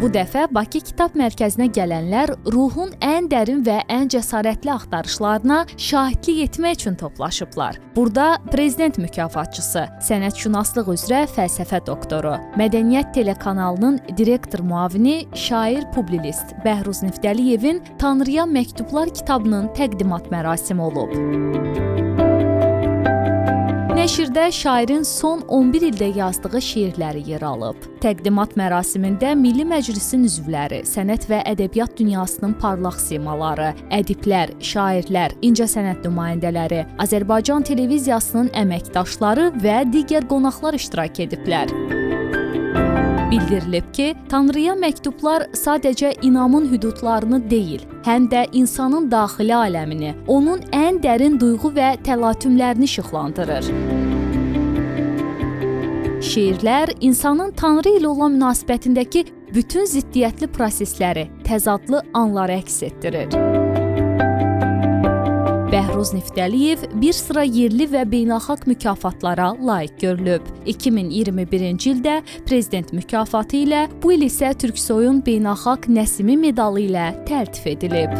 Bu dəfə Bakı Kitab Mərkəzinə gələnlər ruhun ən dərin və ən cəsarətli axtarışlarına şahidlik etmək üçün toplaşıblar. Burada prezident mükafatçısı, sənətşünaslıq üzrə fəlsəfə doktoru, Mədəniyyət telekanalının direktor müavini, şair, publisist Bəhruz Niftəliyevin Tanrıya Məktublar kitabının təqdimat mərasimi olub. Nəşrdə şairin son 11 ildə yazdığı şeirləri yer alıb. Təqdimat mərasimində Milli Məclisin üzvləri, sənət və ədəbiyyat dünyasının parlaq simaları, ədiblər, şairlər, incəsənət nümayəndələri, Azərbaycan televiziyasının əməkdaşları və digər qonaqlar iştirak ediblər. Bildirilib ki, Tanrıya məktublar sadəcə inamın hüdudlarını deyil, həm də insanın daxili aləmini, onun ən dərin duyğu və təlatümlərini işıqlandırır. Şeirlər insanın Tanrı ilə olan münasibətindəki bütün ziddiyyətli prosesləri, təzadlı anları əks etdirir. Bəhruz Niftəliyev bir sıra yerli və beynəlxalq mükafatlara layiq görülüb. 2021-ci ildə prezident mükafatı ilə, bu il isə Türksoyun beynəlxalq Nəsimi medalı ilə təltif edilib.